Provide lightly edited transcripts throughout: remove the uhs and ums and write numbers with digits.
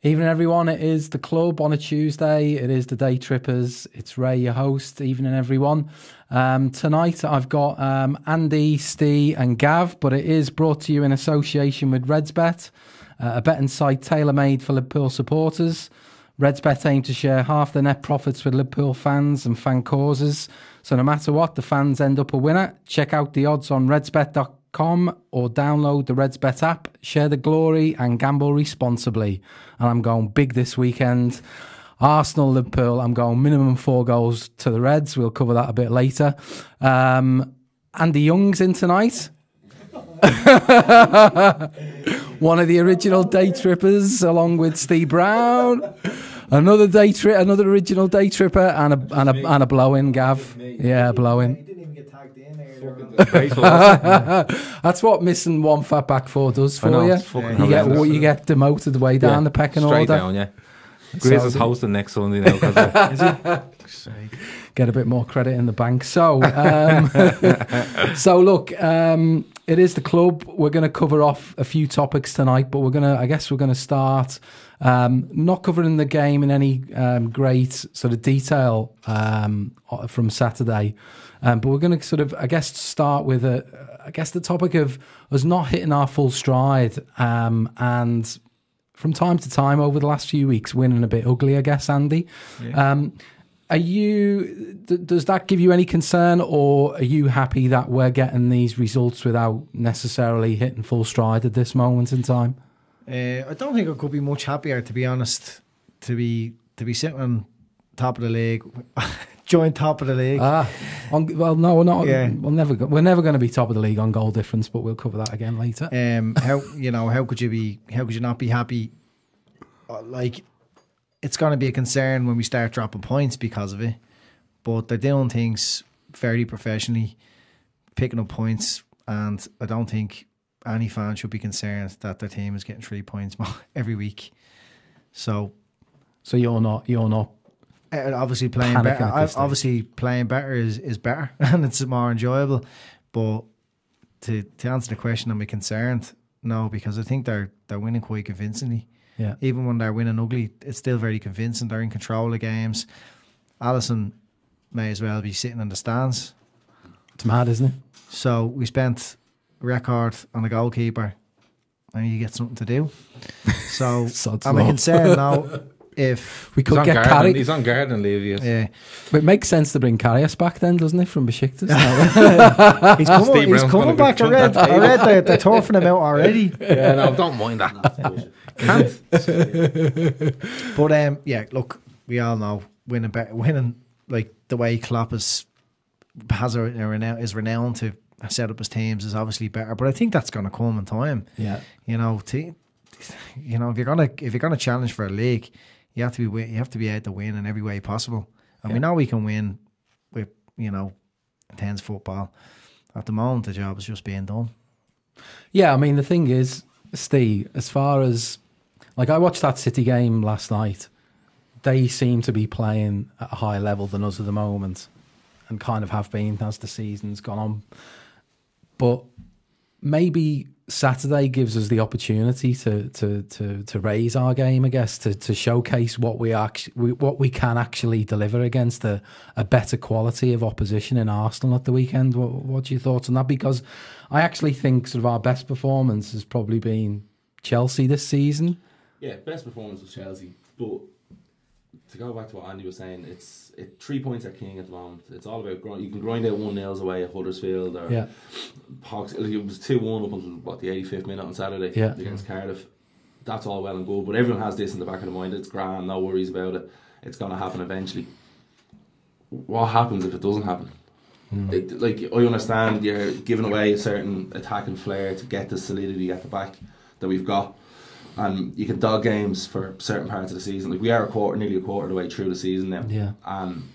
Evening, everyone. It is the club on a Tuesday. It is the Day Trippers. It's Ray, your host. Evening, everyone. Tonight, I've got Andy, Ste and Gav, but it is brought to you in association with RedsBet, a betting site tailor-made for Liverpool supporters. RedsBet aim to share half the net profits with Liverpool fans and fan causes. So no matter what, the fans end up a winner. Check out the odds on redsbet.com or download the RedsBet app. Share the glory and gamble responsibly. And I'm going big this weekend. Arsenal, Liverpool, I'm going minimum 4 goals to the Reds. We'll cover that a bit later. Andy Young's in tonight. One of the original Day Trippers, along with Steve Brown. Another original Day Tripper, and a blow-in, Gav. Yeah, blow-in. He didn't even get tagged in there. That's what missing one fat back four does for you. You get demoted the way down the pecking order. Straight down, yeah. Grace is hosting next Sunday now. Is he? Get a bit more credit in the bank. So, look, it is the club. We're going to cover off a few topics tonight, but we're going to start not covering the game in any great sort of detail from Saturday, but we're going to start with the topic of us not hitting our full stride, and from time to time over the last few weeks winning a bit ugly, I guess, Andy. Yeah. Does that give you any concern, or are you happy that we're getting these results without necessarily hitting full stride at this moment in time? I don't think I could be much happier, to be honest, to be sitting on top of the league, joint top of the league. Well, no, we're not. Yeah. We're never going to be top of the league on goal difference, but we'll cover that again later. How could you not be happy? Like, it's going to be a concern when we start dropping points because of it, but they're doing things very professionally, picking up points, and I don't think any fan should be concerned that their team is getting 3 points every week. So you're not obviously playing better. Obviously, playing better is better and it's more enjoyable. But to answer the question, am I concerned? No, because I think they're winning quite convincingly. Yeah. Even when they're winning ugly, it's still very convincing. They're in control of games. Alisson may as well be sitting in the stands. It's mad, isn't it? So we spent a record on a goalkeeper, and you get something to do. So I'm concerned now if we could get Carey. He's on garden leave. Yes. Yeah, but it makes sense to bring Karius back then, doesn't it, from Besiktas? He's coming back. I read they're turfing him out already. Yeah, no, don't mind that. But look, we all know winning like the way Klopp is renowned to set up his teams is obviously better. But I think that's going to come in time. Yeah, if you're gonna challenge for a league, you have to be able to win in every way possible. And we know we can win with intense football. At the moment, the job is just being done. Yeah, I mean, the thing is, Steve, as far as, like, I watched that City game last night. They seem to be playing at a higher level than us at the moment, and kind of have been as the season's gone on. But maybe Saturday gives us the opportunity to raise our game, I guess, to showcase what we can actually deliver against a better quality of opposition in Arsenal at the weekend. What's your thoughts on that? Because I actually think sort of our best performance has probably been Chelsea this season. Yeah, best performance was Chelsea, but to go back to what Andy was saying, 3 points are king at the moment. It's all about you can grind out 1-0 away at Huddersfield or Hawks. It was 2-1 up until the 85th minute on Saturday against Cardiff. That's all well and good, but everyone has this in the back of the mind. It's grand, no worries about it. It's going to happen eventually. What happens if it doesn't happen? I understand you're giving away a certain attacking flair to get the solidity at the back that we've got. And you can dog games for certain parts of the season. Like, we are nearly a quarter of the way through the season now. Yeah. And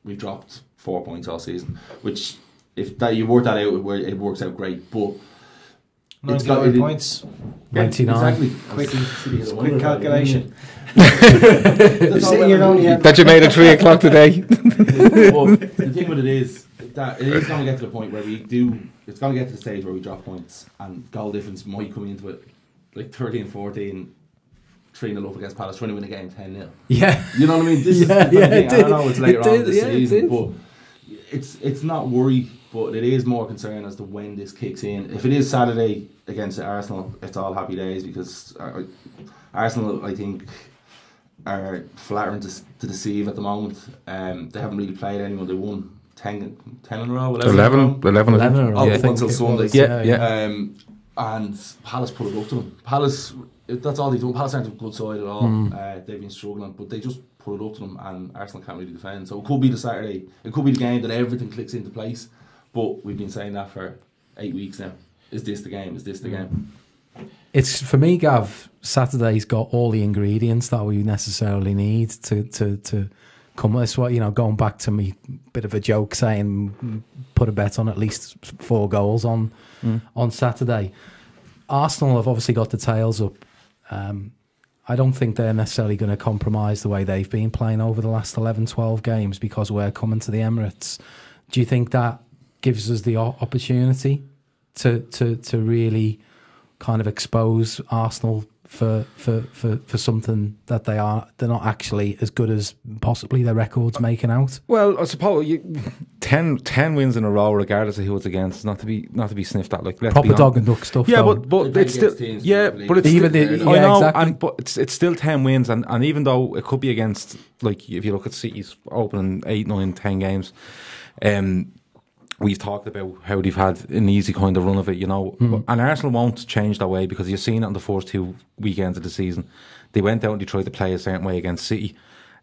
we've dropped 4 points all season, which, if that you work that out, it works out great. But 99 points. 99. Exactly. Quick calculation. That you made at 3 o'clock today. But the thing with it is that it is going to get to the point where it's going to get to the stage where we drop points and goal difference might come into it. Like 13, 14, 3-0 up against Palace, trying to win a game 10-0. Yeah. You know what I mean? This is the yeah, thing. it did. I know it's later It on did, in the yeah, it season, did. but it's not worry, but it is more concern as to when this kicks in. If it is Saturday against Arsenal, it's all happy days, because Arsenal, I think, are flattering to deceive at the moment. They haven't really played anyone. They won 10 in a row, 11 11 in a row. Up until Sunday. Yeah. And Palace put it up to them. Palace, that's all they do. Palace aren't a good side at all. They've been struggling, but they just put it up to them, and Arsenal can't really defend. So it could be the Saturday. It could be the game that everything clicks into place. But we've been saying that for 8 weeks now. Is this the game? Is this the game? It's, for me, Gav, Saturday's got all the ingredients that we necessarily need to come. That's what, going back to me, bit of a joke saying put a bet on at least 4 goals on Saturday. Arsenal have obviously got the tails up. I don't think they're necessarily going to compromise the way they've been playing over the last 11, 12 games, because we're coming to the Emirates. Do you think that gives us the opportunity to really kind of expose Arsenal for something that they're not actually as good as possibly their record's making out? Well, I suppose 10 wins in a row, regardless of who it's against, not to be sniffed at. Like, let's Proper be dog and duck stuff. Yeah, though. but it's still but it's even still, yeah, I know, exactly. but it's still 10 wins, and even though it could be against, like, if you look at City's opening 8, 9, 10 games, we've talked about how they've had an easy kind of run of it, and Arsenal won't change that way, because you've seen it on the first 2 weekends of the season. They went out and they tried to play a certain way against City.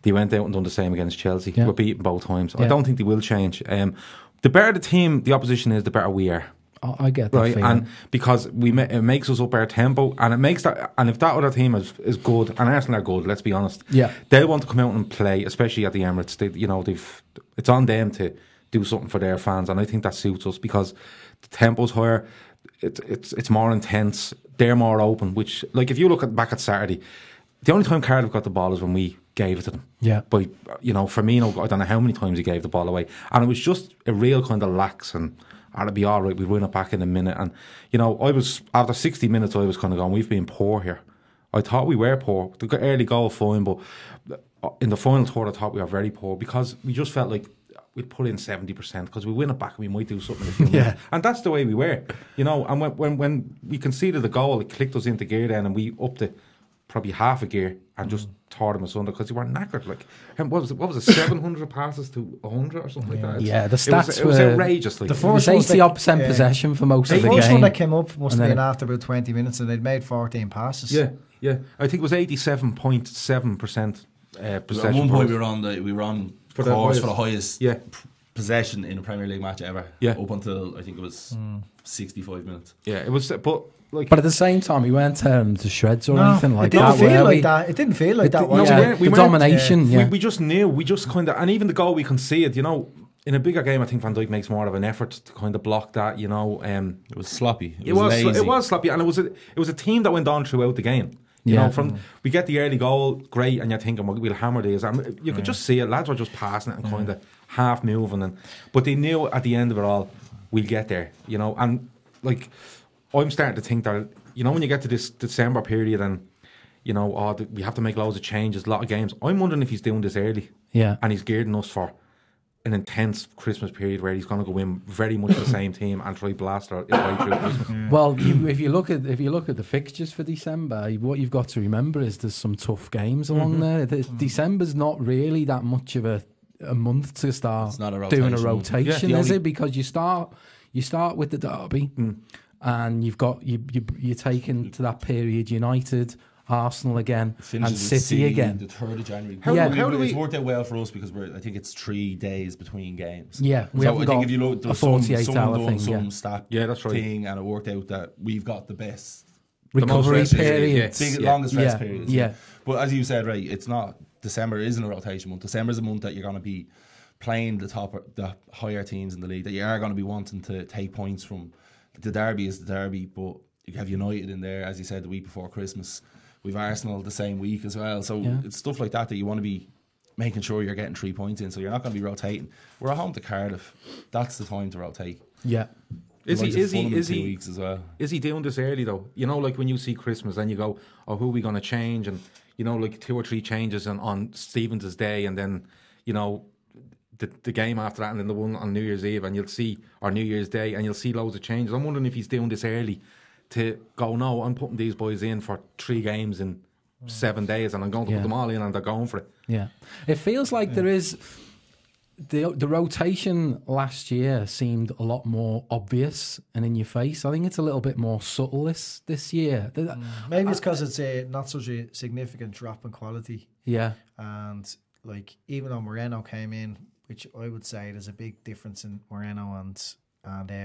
They went out and done the same against Chelsea. Yeah. We're beaten both times. Yeah. I don't think they will change. The better the team, the opposition is, the better we are. I get that Right, feeling. and because it makes us up our tempo, and it makes that. And if that other team is good, and Arsenal are good, let's be honest, they'll want to come out and play, especially at the Emirates. It's on them to do something for their fans, and I think that suits us, because the tempo's higher, it's more intense, they're more open. Which, like, if you look back at Saturday, the only time Cardiff got the ball is when we gave it to them. Yeah. By Firmino, I don't know how many times he gave the ball away, and it was just a real kind of lax and. It'll be all right, we'll win it back in a minute. And, I was, after 60 minutes, I was kind of going, we've been poor here. I thought we were poor. The early goal, fine, but in the final third, I thought we were very poor, because we just felt like we'd put in 70%, because we win it back, we might do something in a few minutes. And that's the way we were, And when we conceded the goal, it clicked us into gear then, and we upped it probably half a gear and just tore them asunder, because they were knackered. Like, what was it 700 passes to 100 or something like that? Yeah, the stats it was outrageous. Like, the first 80% possession for most of the game. The first one that came up must have been after about 20 minutes, and they'd made 14 passes. Yeah. I think it was 87.7% possession. At one point we were on course for the highest possession in a Premier League match ever. Yeah. Up until, I think it was 65 minutes. Yeah, it was, but at the same time, we weren't tearing to shreds or anything like that. It didn't feel like that. It didn't feel like that. The domination. We just knew. We just kind of, and even the goal we conceded, in a bigger game, I think Van Dijk makes more of an effort to kind of block that. It was sloppy. It was sloppy, and it was a team that went on throughout the game. We get the early goal, great, and you're thinking, well, we'll hammer these. And you could just see it. Lads were just passing it and kind of half moving, but they knew at the end of it all, we'll get there. And like, I'm starting to think that, when you get to this December period and, we have to make loads of changes, a lot of games. I'm wondering if he's doing this early. Yeah. And he's gearing us for an intense Christmas period where he's going to go in very much the same team and try blast it right through Christmas. Well, if you look at the fixtures for December, what you've got to remember is there's some tough games along there. December's not really that much of a month to start doing a rotation, is it? Because you start with the derby. And you're taking to that period United, Arsenal again, and City again. The 3rd of January. It's worked out well for us, because I think it's 3 days between games. Yeah, we haven't got if you look, a 48-hour thing. Some stat that's right. thing, and it worked out that we've got the best recovery period, longest rest period. Yeah, but as you said, right, it's not. December isn't a rotation month. December is a month that you're going to be playing the higher teams in the league, that you are going to be wanting to take points from. The derby is the derby, but you have United in there, as you said, the week before Christmas. We've Arsenal the same week as well. So it's stuff like that you want to be making sure you're getting 3 points in. So you're not going to be rotating. We're at home to Cardiff. That's the time to rotate. Yeah. Is he weeks as well? Is he doing this early though? Like when you see Christmas, then you go, "Oh, who are we going to change?" And you know, like 2 or 3 changes on Stevens' day, and then, you know, the game after that, and then the one on New Year's Eve, and you'll see, or New Year's Day, and you'll see loads of changes. I'm wondering if he's doing this early to go, no, I'm putting these boys in for 3 games in 7 days, and I'm going to put them all in, and they're going for it. Yeah. It feels like there is... The rotation last year seemed a lot more obvious and in your face. I think it's a little bit more subtle this year. Maybe it's because it's not such a significant drop in quality. Yeah. And like, even though Moreno came in, which I would say there's a big difference in Moreno and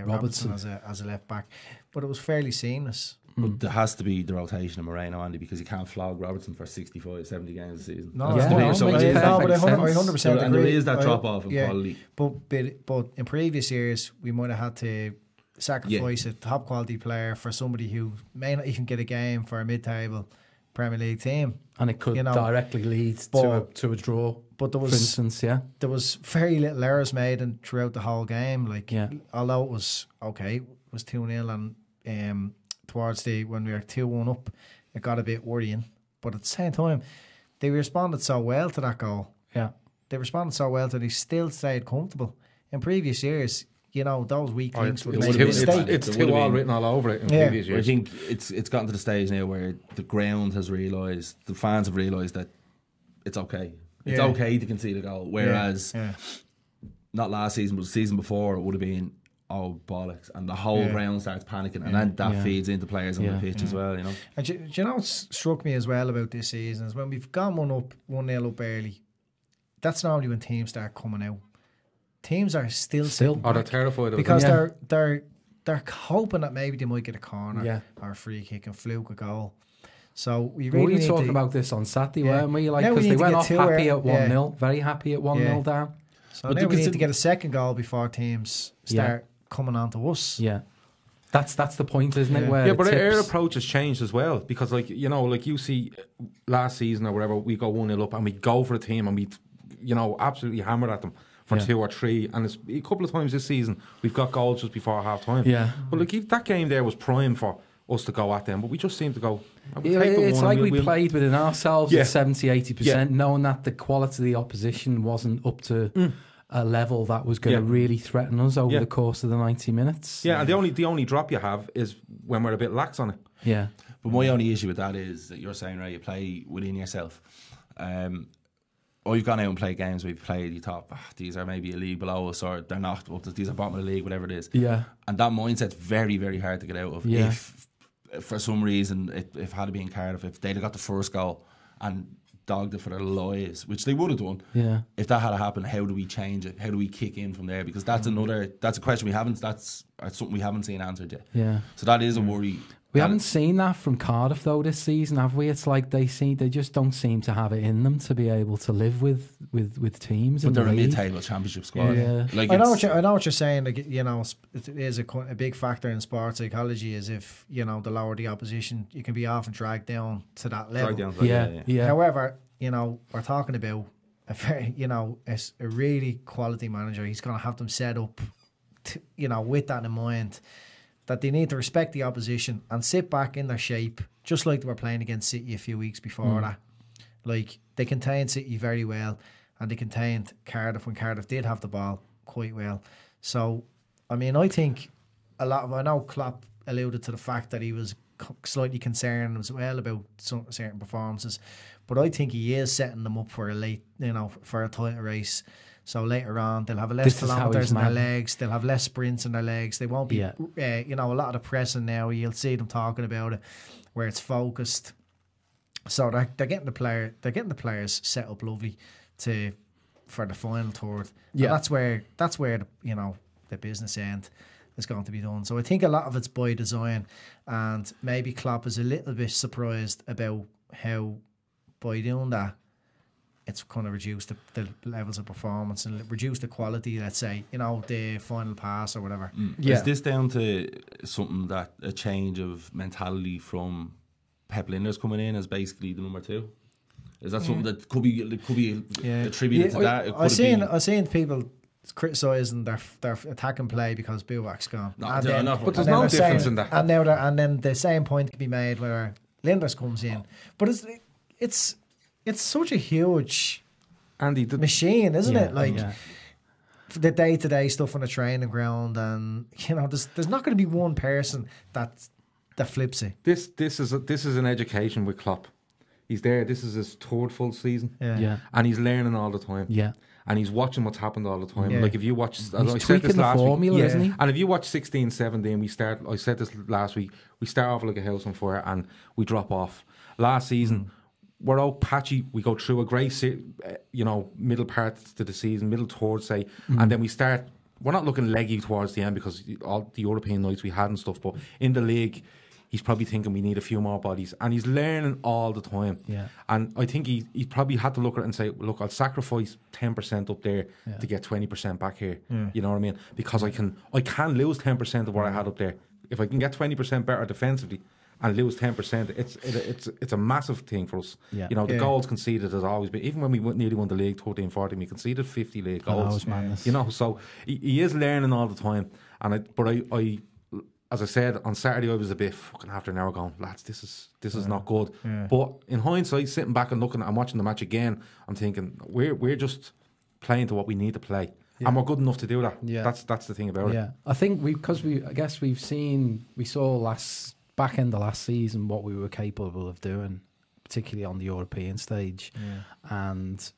Robertson as a left back, but it was fairly seamless. But there has to be the rotation of Moreno, Andy, because you can't flog Robertson for 65, 70 games a season. No, but I 100% agree. And there is that drop off in quality. But in previous years, we might have had to sacrifice a top quality player for somebody who may not even get a game for a mid-table Premier League team, and it could directly lead to a draw. But there was, for instance, there was very little errors made throughout the whole game. Like, although it was okay, it was 2-0, and towards when we were 2-1 up, it got a bit worrying. But at the same time, they responded so well to that goal. Yeah, they responded so well that they still stayed comfortable. In previous years, you know, those weak links would make a mistake. It's too all written all over it in previous years. I think it's gotten to the stage now where the ground has realised, the fans have realised that it's okay. It's okay to concede a goal. Whereas, not last season, but the season before, it would have been, oh, bollocks. And the whole ground starts panicking. And then that feeds into players on the pitch as well, you know. And do you know what struck me as well about this season is when we've gone 1-0 up early, that's normally when teams start coming out. Teams are still they're terrified of because they're hoping that maybe they might get a corner or a free kick and fluke a goal. So we really were talking about this on Saturday, weren't we? Like, because they went off happy at 1-0, very happy at 1-0 down. So now we need to get a second goal before teams start coming on to us. Yeah. That's the point, isn't it? Where but our approach has changed as well, because, like, you know, like you see last season or whatever, we go 1-0 up and we go for the team and we, you know, absolutely hammer at them for 2 or 3, and it's a couple of times this season we've got goals just before half time. Yeah, but like, if that game there was prime for us to go at them, but we just seem to go. It's like we played within ourselves at 70-80%, knowing that the quality of the opposition wasn't up to a level that was going to really threaten us over the course of the 90 minutes. Yeah, and the only drop you have is when we're a bit lax on it. Yeah, but my only issue with that is that you're saying, right, you play within yourself. Or you've gone out and played games where you've played, you thought, these are maybe a league below us, or they're not, these are bottom of the league, whatever it is. Yeah. And that mindset's very, very hard to get out of. Yeah. If for some reason, if it had to be in Cardiff, if they'd have got the first goal and dogged it for their lives, which they would have done, if that had happened, how do we change it? How do we kick in from there? Because that's a question that's something we haven't seen answered yet. Yeah. So that is a worry. We haven't seen that from Cardiff though this season, have we? It's like they just don't seem to have it in them to be able to live with teams. But they're a mid-table championship squad. Yeah. Like, I know what you're saying. Like, you know, it is a big factor in sports psychology. Is if, you know, the lower the opposition, you can be often dragged down to that level. Yeah. However, you know, we're talking about a very, you know, a really quality manager. He's going to have them set up, you know, with that in mind, that they need to respect the opposition and sit back in their shape, just like they were playing against City a few weeks before that. Like, they contained City very well, and they contained Cardiff when Cardiff did have the ball quite well. So, I mean, I think I know Klopp alluded to the fact that he was slightly concerned as well about some certain performances, but I think he is setting them up for for a title race. So later on, they'll have less kilometres in their legs. They'll have less sprints in their legs. They won't be, you know, a lot of the pressing now. You'll see them talking about it, where it's focused. So they're getting the players set up lovely for the final third. Yeah, and that's where the business end is going to be done. So I think a lot of it's by design, and maybe Klopp is a little bit surprised about how by doing that, it's going to reduce the levels of performance and reduce the quality, let's say, you know, the final pass or whatever. Is this down to something that a change of mentality from Pep Linders coming in as basically the number 2? Is that something that could be attributed to that? I've seen people criticising their attacking play because Bouak's gone. But there's no difference in that. And then the same point can be made where Linders comes in. But it's such a huge Andy, machine, isn't it? Like the day-to-day stuff on the training ground, and you know, there's not going to be one person that flips it. This is an education with Klopp. He's there. This is his third full season. And he's learning all the time. And he's watching what's happened all the time. Like if you watch, he's tweaking the formula, isn't he? And if you watch 16, 17, I said this last week, we start off like a house on fire and we drop off. Last season, we're all patchy. We go through a great, middle part to the season, middle towards say, and then we start. We're not looking leggy towards the end because all the European nights we had and stuff. But in the league, he's probably thinking we need a few more bodies, and he's learning all the time. And I think he probably had to look at it and say, look, I'll sacrifice 10% up there to get 20% back here. You know what I mean? Because I can lose 10% of what I had up there. If I can get 20% better defensively and lose 10%, it's a massive thing for us. The goals conceded has always been, even when we nearly won the league 13-14, we conceded 50 league goals. So he is learning all the time. And I as I said on Saturday, I was a bit fucking after an hour going, lads, this is not good. But in hindsight, sitting back and looking and watching the match again, I'm thinking we're just playing to what we need to play. And we're good enough to do that. That's the thing about it. I think we saw back end of last season what we were capable of doing, particularly on the European stage. And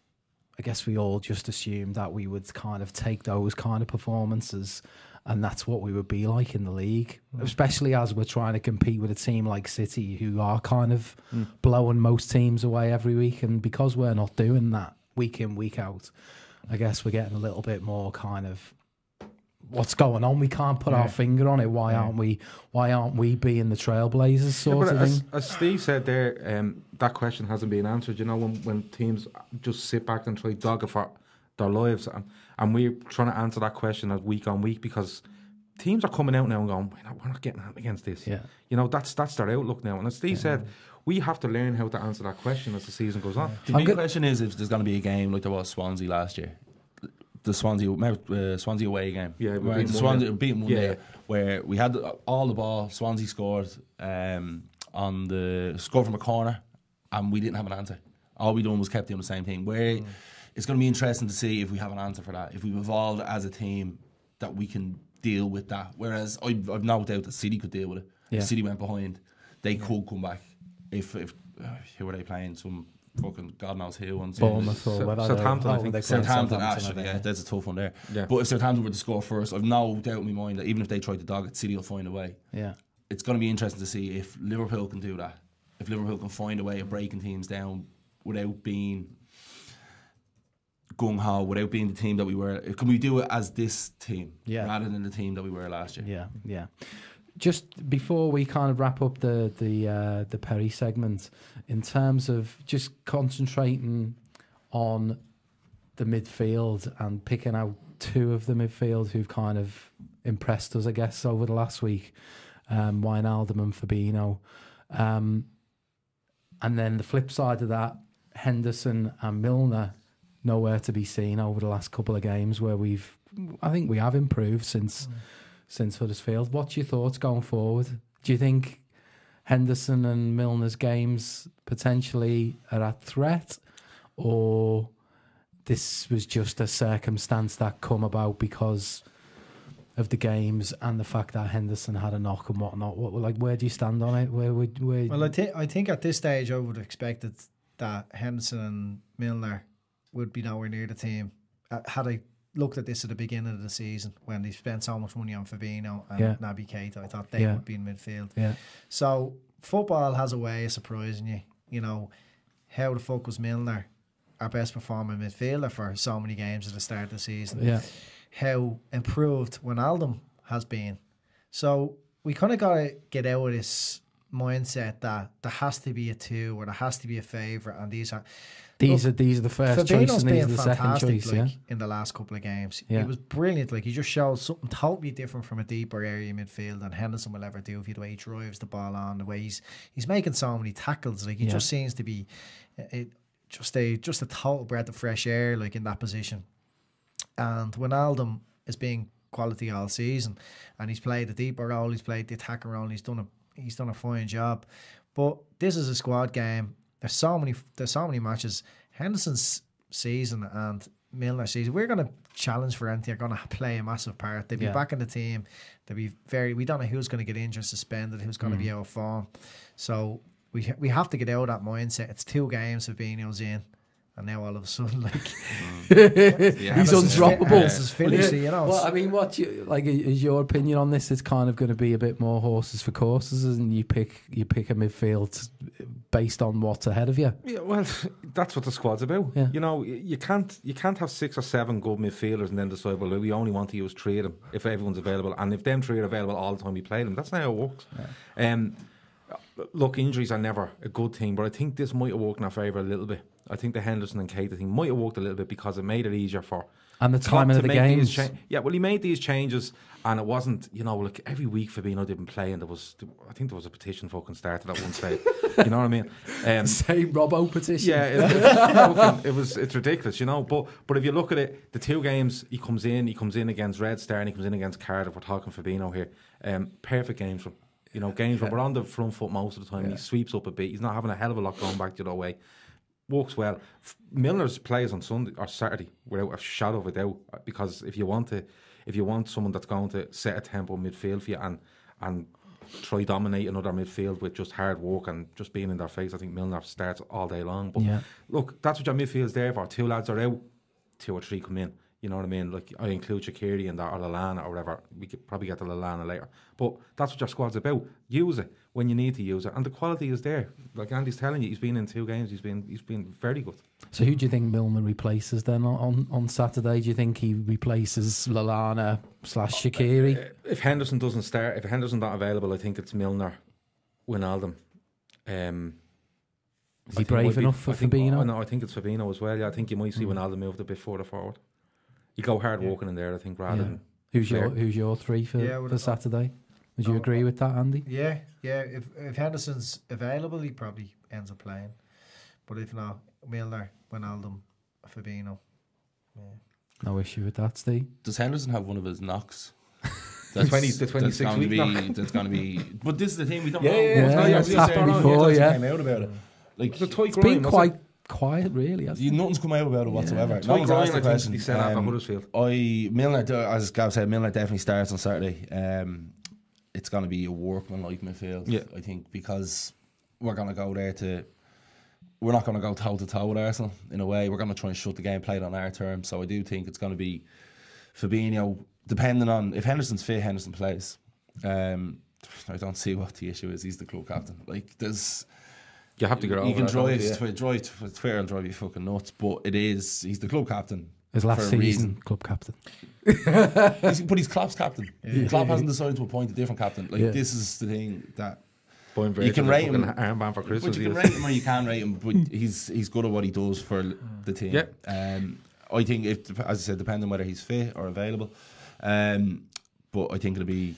I guess we all just assumed that we would kind of take those kind of performances and that's what we would be like in the league, especially as we're trying to compete with a team like City, who are kind of blowing most teams away every week. And because we're not doing that week in, week out, I guess we're getting a little bit more kind of what's going on. We can't put our finger on it. Why aren't we being the trailblazers sort of thing? As Steve said there, that question hasn't been answered. You know, when teams just sit back and try to dog it for their lives, and we're trying to answer that question as week on week, because teams are coming out now and going, we're not getting against this. You know, that's their outlook now. And as Steve said, we have to learn how to answer that question as the season goes on. The big question is if there's going to be a game like there was Swansea last year. The Swansea away game. Swansea beat Monday, where we had all the ball. Swansea scored from a corner, and we didn't have an answer. All we done was kept doing the same thing. Where it's going to be interesting to see if we have an answer for that. If we've evolved as a team that we can deal with that. Whereas I've no doubt that City could deal with it. If City went behind, they could come back. If who are they playing? Some fucking God knows who on Bournemouth or whatever. Southampton, I think. Southampton, actually, there's a tough one there. But if Southampton were to score first, I've no doubt in my mind that even if they try to dog it, City will find a way. It's going to be interesting to see if Liverpool can do that. If Liverpool can find a way of breaking teams down without being gung-ho, without being the team that we were. Can we do it as this team rather than the team that we were last year? Just before we kind of wrap up the Perry segment, in terms of just concentrating on the midfield and picking out two of the midfield who've kind of impressed us, I guess, over the last week, Wijnaldum and Fabinho. And then the flip side of that, Henderson and Milner, nowhere to be seen over the last couple of games, where I think we have improved since Huddersfield. What's your thoughts going forward? Do you think Henderson and Milner's games potentially are at threat, or this was just a circumstance that come about because of the games and the fact that Henderson had a knock and whatnot? Where do you stand on it? Well, I think at this stage I would have expected that Henderson and Milner would be nowhere near the team. Had I looked at this at the beginning of the season when they spent so much money on Fabinho and Naby Keita, I thought they would be in midfield. So football has a way of surprising you. You know, how the fuck was Milner our best performing midfielder for so many games at the start of the season? How improved Wijnaldum has been. So we kind of got to get out of this mindset that there has to be a two or there has to be a favourite, and these are the first choice and these are the second choice. In the last couple of games, he was brilliant. Like, he just showed something totally different from a deeper area midfield than Henderson will ever do. The way he drives the ball on, the way he's making so many tackles, like he just seems to be just a total breath of fresh air, like in that position. And Wijnaldum is being quality all season, and he's played the deeper role, he's played the attacker role, and he's done a fine job. But this is a squad game, there's so many matches. Henderson's season and Milner's season, we're going to challenge for anything. They're going to play a massive part. They'll be back in the team. They'll be we don't know who's going to get injured, suspended, who's going to be out of form. So we have to get out of that mindset. It's 2 games of being in, and now all of a sudden, like he's undroppable. This is finished, you know. Well, I mean, is your opinion on this? It's kind of going to be a bit more horses for courses, and you pick a midfield based on what's ahead of you. Yeah, well, that's what the squad's about. Yeah. You know, you can't have 6 or 7 good midfielders and then decide, well, we only want to use 3 of them if everyone's available, and if them 3 are available all the time, we play them. That's not how it works. Yeah. Look, injuries are never a good thing, but I think this might have worked in our favour a little bit. I think the Henderson and Keita thing might have worked a little bit because it made it easier for... And the timing of the games. Yeah, well, he made these changes, and it wasn't, you know, like every week Fabinho didn't play, and I think there was a petition fucking started at one stage. You know what I mean? Say Robbo petition. Yeah, it's ridiculous, you know. But if you look at it, the 2 games he comes in against Red Star and he comes in against Cardiff. We're talking Fabinho here. Perfect games for him. You know, games where we're on the front foot most of the time. Yeah. He sweeps up a bit. He's not having a hell of a lot going back the other way. Works well. Milner's plays on Sunday or Saturday without a shadow of a doubt, because if you want someone that's going to set a tempo midfield for you and try dominate another midfield with just hard work and just being in their face, I think Milner starts all day long. But look, that's what your midfield's there for. 2 lads are out, 2 or 3 come in. You know what I mean? Like, I include Shaqiri in that, or Lallana or whatever. We could probably get to Lallana later. But that's what your squad's about. Use it when you need to use it. And the quality is there. Like Andy's telling you, he's been in 2 games. He's been very good. So who do you think Milner replaces then on Saturday? Do you think he replaces Lallana / Shaqiri? If Henderson doesn't start, if Henderson's not available, I think it's Milner, Wijnaldum. Is he brave enough for Fabinho? No, I think it's Fabinho as well. Yeah, I think you might see Wijnaldum moved a bit further forward. You go hard walking in there, I think, rather than... Who's your 3 for Saturday? Would you agree with that, Andy? Yeah. If Henderson's available, he probably ends up playing. But if not, Milner, Wijnaldum, Fabinho. Yeah. No issue with that, Steve. Does Henderson have one of his knocks? The 26 week knock. That's going to be... But this is the thing, we don't know. It's happened before, came out about it. Like, it's been quite quiet, really. Nothing's come out about it whatsoever. No one's asked the question. He said after Huddersfield. Milner, as Gav said, Milner definitely starts on Saturday. It's going to be a workman-like midfield, I think, because we're going to go there we're not going to go toe-to-toe with Arsenal in a way. We're going to try and shut the game, play it on our terms. So I do think it's going to be Fabinho, depending on... If Henderson's fit, Henderson plays. I don't see what the issue is. He's the club captain. Like, there's... You have to get over. You can drive Twitter and drive you fucking nuts, but he's the club captain. His last season, club captain. But he's Klopp's captain. Klopp hasn't decided to appoint a different captain. Like, this is the thing that you can rate him. Armband for Christmas. But you can rate him or you can rate him, but he's good at what he does for the team. Yeah. I think, as I said, depending on whether he's fit or available. But I think it'll be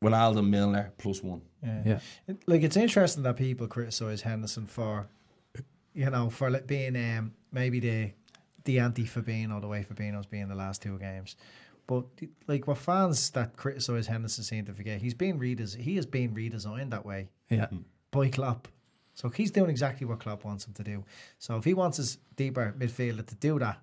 Wijnaldum, Milner +1. Yeah. It's interesting that people criticise Henderson for, for being maybe the anti-Fabinho, the way Fabinho's been the last 2 games. But what fans that criticise Henderson seem to forget, he has been redesigned that way by Klopp. So he's doing exactly what Klopp wants him to do. So if he wants his deeper midfielder to do that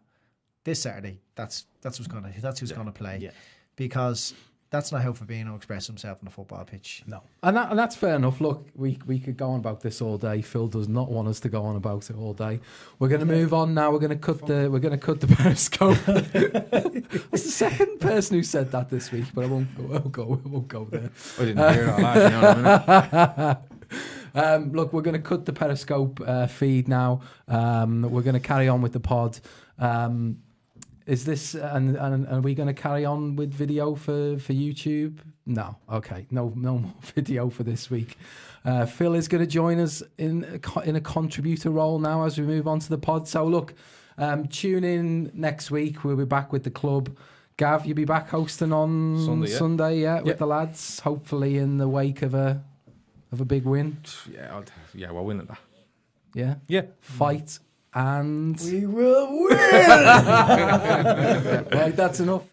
this Saturday, that's who's gonna play. Yeah. Because that's not how Fabinho expresses himself on the football pitch. No, and that's fair enough. Look, we could go on about this all day. Phil does not want us to go on about it all day. We're going to move on now. We're going to cut the periscope. That's the second person who said that this week, but I won't go there. I didn't hear that. You know what I mean? Look, we're going to cut the periscope feed now. We're going to carry on with the pod. Is this and are we going to carry on with video for YouTube? No, okay, no more video for this week. Phil is going to join us in a contributor role now as we move on to the pod. So look, tune in next week. We'll be back with the club. Gav, you'll be back hosting on Sunday, with the lads. Hopefully in the wake of a big win. Yeah, we're winning that. Yeah. Fight. And we will win. Right, that's enough.